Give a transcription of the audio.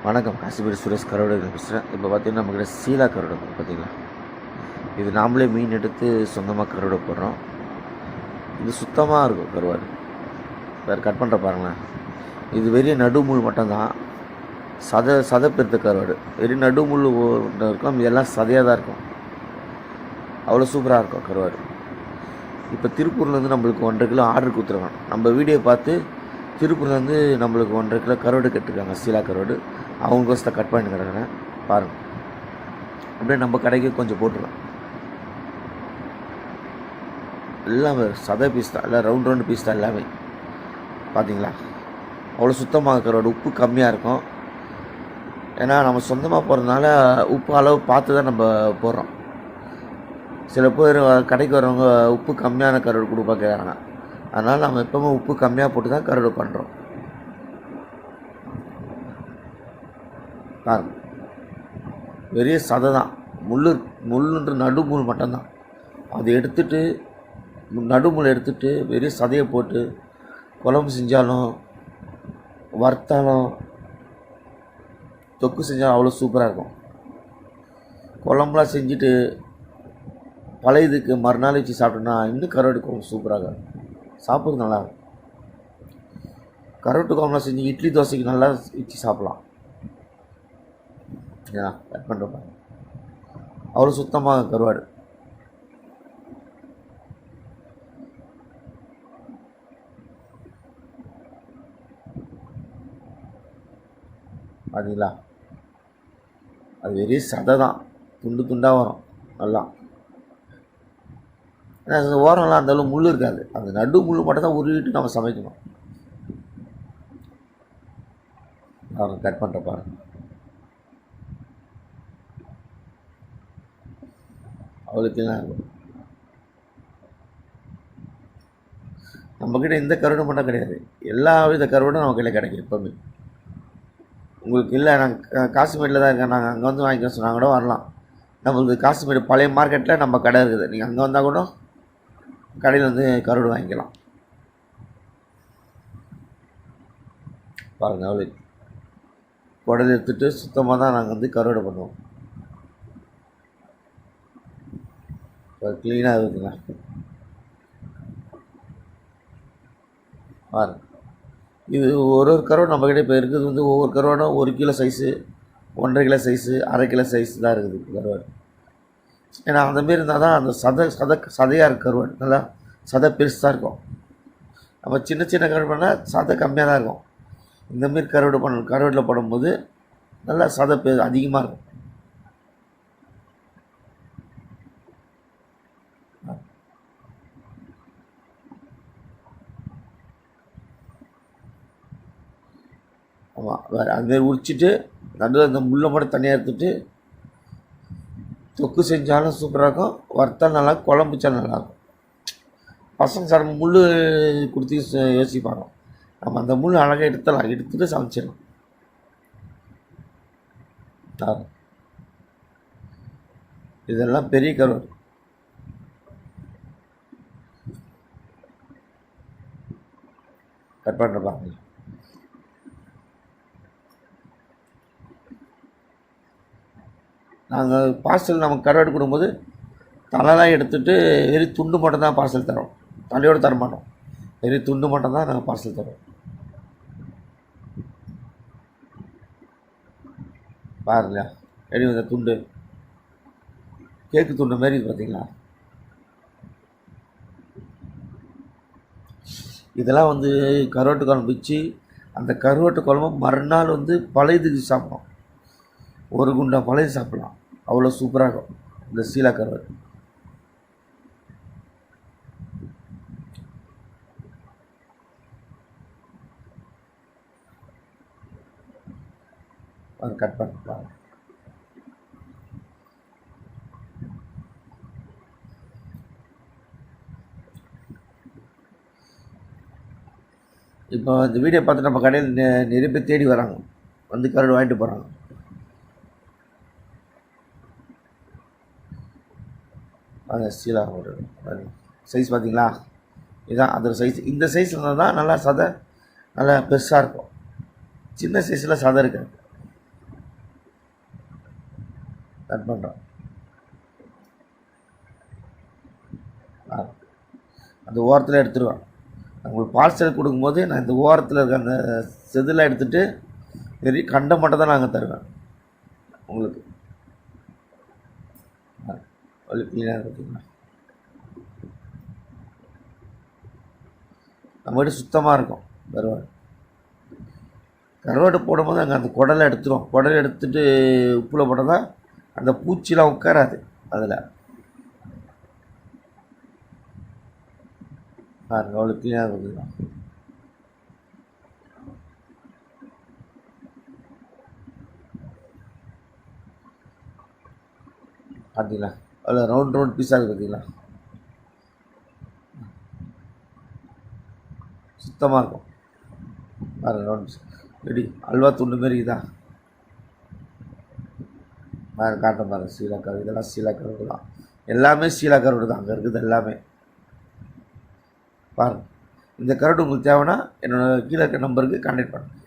வணக்கம். காசிபேரி சுரேஷ் கருவாடு பேசுகிறேன். இப்போ பார்த்தீங்கன்னா நம்மக்கிட்ட சீலா கருவாடு பார்த்தீங்களா, இது நாமளே மீன் எடுத்து சொந்தமாக கருவாடு போடுறோம். இது சுத்தமாக இருக்கும் கருவாடு. வேறு கட் பண்ணுற பாருங்களேன், இது வெறும் நடுமுள் மட்டும்தான். சதை பெருத்த கருவாடு வெறும் நடுமுள் இருக்கும், இதெல்லாம் சதையாக தான் இருக்கும். அவ்வளோ சூப்பராக இருக்கும் கருவாடு. இப்போ திருப்பூர்லேருந்து நம்மளுக்கு 1.5 கிலோ ஆர்டர் கொடுத்துருக்காங்க. நம்ம வீடியோ பார்த்து திருப்பூர்லேருந்து நம்மளுக்கு 1.5 கிலோ கருவாடு கட்டுருக்காங்க, சீலா கருவாடு. அவங்களுக்கோசத்தை கட் பண்ணி கிடக்குறேன் பாருங்கள். அப்படியே நம்ம கடைக்கு கொஞ்சம் போட்டுருவேன். எல்லாமே சதை பீஸ் தான், எல்லாம் ரவுண்ட் பீஸ் தான் எல்லாமே. பார்த்தீங்களா, அவ்வளோ சுத்தமாக கருவாடு. உப்பு கம்மியாக இருக்கும், ஏன்னா நம்ம சொந்தமாக போகிறதுனால உப்பு அளவு பார்த்து தான் நம்ம போடுறோம். சில பேர் கடைக்கு வரவங்க உப்பு கம்மியான கருவாடு கொடுப்பா கேட்குறாங்க. அதனால் நம்ம எப்போவுமே உப்பு கம்மியாக போட்டு தான் கருவாடு பண்ணுறோம். பாருங்க, வெறிய சதை தான், முள்ளுன்ற நடுமுள் மட்டும்தான். அதை எடுத்துட்டு நடுமுள் எடுத்துட்டு வெறிய சதையை போட்டு குழம்பு செஞ்சாலும் வறுத்தாலும் தொக்கு செஞ்சாலும் அவ்வளோ சூப்பராக இருக்கும். குழம்புலாம் செஞ்சுட்டு பழையதுக்கு மறுநாள் வச்சு சாப்பிட்டோன்னா இன்னும் கருவாடு குழம்பு சூப்பராக சாப்பிட்றது நல்லாயிருக்கும். கருவாட்டு குழம்புலாம் செஞ்சு இட்லி தோசைக்கு நல்லா வச்சு சாப்பிட்லாம். ஏன்னா கட் பண்ணுறப்ப அவ்வளோ சுத்தமாக கருவாடு. பார்த்தீங்களா, அது வெறும் சதை தான், துண்டு துண்டாக வரும் நல்லா. ஏன்னா அந்த ஓரம்லாம் அந்தளவு முள் இருக்காது, அந்த நடு முள் மட்டும் தான் உருவிட்டு நம்ம சமைக்கணும். அவங்க கட் பண்ணுற பாருங்க, அவ்வளோ க்ளீனாக இருக்கும். நம்மக்கிட்ட எந்த கருவாடும் மட்டும் கிடையாது, எல்லா வித கருவாடும் நம்ம கையில் கிடைக்கும் எப்போவுமே. உங்களுக்கு இல்லை, நாங்கள் காசிமேட்டில் தான் இருக்கேன், நாங்கள் அங்கே வந்து வாங்கிக்க சொன்னாங்க கூட வரலாம். நம்மளுக்கு காசிமேடு பழைய மார்க்கெட்டில் நம்ம கடை இருக்குது, நீங்கள் அங்கே வந்தால் கூட கடையில் வந்து கருவாடு வாங்கிக்கலாம். பாருங்கள், அவ்வளோ குடல் எடுத்துகிட்டு சுத்தமாக தான் நாங்கள் வந்து கருவாடு பண்ணுவோம். க்ளீனாக இருக்குதுங்க பாருங்க. இது ஒரு கருவாடு நம்மக்கிட்ட இப்போ இருக்குது வந்து ஒவ்வொரு கருவாடும் 1 kilo size, 1.5 kilo size, 1/2 kilo size தான் இருக்குது கருவாடு. ஏன்னா அந்தமாரி இருந்தால் தான் அந்த சதையாக இருக்குது கருவாடு, நல்லா சதை பெருசாக இருக்கும். நம்ம சின்ன சின்ன கருவாடு பண்ணால் சதை கம்மியாக தான் இருக்கும். இந்தமாரி கருவாடில் போடும்போது நல்லா சதை அதிகமாக இருக்கும். ஆமாம், வேறு அதுமாரி உரிச்சிட்டு நடுவில் அந்த முள்ளை மட்டும் தனியாக எடுத்துகிட்டு தொக்கு செஞ்சாலும் சூப்பராக இருக்கும், வறுத்தாலும் நல்லா, குழம்பு வச்சாலும் நல்லாயிருக்கும். பசங்க சாப்பிட முள் கொடுத்து யோசிப்பாங்க, நம்ம அந்த முள் அழகாக எடுத்துகிட்டு சமைச்சிடலாம். இதெல்லாம் பெரிய கருவாடு. கட் பண்ணுற பாருங்க. நாங்கள் பார்சல் நமக்கு கருவாடு கொடுக்கும்போது தலைலாம் எடுத்துகிட்டு வெறும் துண்டு மட்டும் தான் பார்சல் தரோம், தலையோடு தர மாட்டோம். வெறும் துண்டு மட்டும் தான் நாங்கள் பார்சல் தரோம். பாருங்க, எப்படி வந்த துண்டு, கேக்கு துண்டு மாரி இது பார்த்தீங்களா. இதெல்லாம் வந்து கருவாட்டு குழம்பு வச்சு அந்த கருவாட்டு குழம்பு மறுநாள் வந்து பழையதுக்கு சாப்பிடும். 1 குண்டா பழைய சாப்பிட்லாம், அவ்வளோ சூப்பராக இருக்கும் இந்த சீலா கருவாடு. அது கட் பண்ணிப்பாங்க. இப்போ இந்த வீடியோ பார்த்து நம்ம கடையில் நிறைய பேர் தேடி வராங்க, வந்து கருவாடு வாங்கிட்டு போகிறாங்க. அந்த சீலா ஒரு சைஸ் பார்த்தீங்களா, இதுதான் அதோட சைஸ். இந்த சைஸில் இருந்தால் தான் நல்லா சதை நல்லா பெருசாக இருக்கும். சின்ன சைஸில் சதை இருக்காது. கட் பண்ணுறேன். அந்த ஓரத்தில் எடுத்துருவேன். உங்களுக்கு பார்சல் கொடுக்கும்போது நான் இந்த ஓரத்தில் இருக்க அந்த செதில் எடுத்துகிட்டு வெறி கண்டை மட்டும் தான் நாங்கள் தருவேன் உங்களுக்கு. க்ளீனாக பார்த்தீங்களா, நம்மகிட்ட சுத்தமாக இருக்கும் கருவாடு. கருவாடு போடும்போது நாங்கள் அந்த குடலை எடுத்துருவோம். குடலை எடுத்துகிட்டு உப்பில் போட்டால் தான் அந்த பூச்சிலாம் உட்காராது அதில். பாருங்க அவ்வளோ க்ளீனாக இருக்குதுங்களா. பார்த்தீங்களா, அதில் ரவுண்ட் பீஸாக இருக்குது பார்த்தீங்களா, சுத்தமாக இருக்கும். பாருங்கள் ரவுண்ட் பீஸ் ரெடி. அல்வா துண்டு மாரி தான் பாருங்க, காட்டம் பாருங்கள். சீலா கருவாடு, இதெல்லாம் சீலா கருவாடு தான், எல்லாமே சீலா கருவாடு தான் அங்கே இருக்குது எல்லாமே. பாருங்கள், இந்த கருவாடு உங்களுக்கு தேவைன்னா என்னோடய கீழே இருக்க நம்பருக்கு கான்டாக்ட் பண்ணுங்கள்.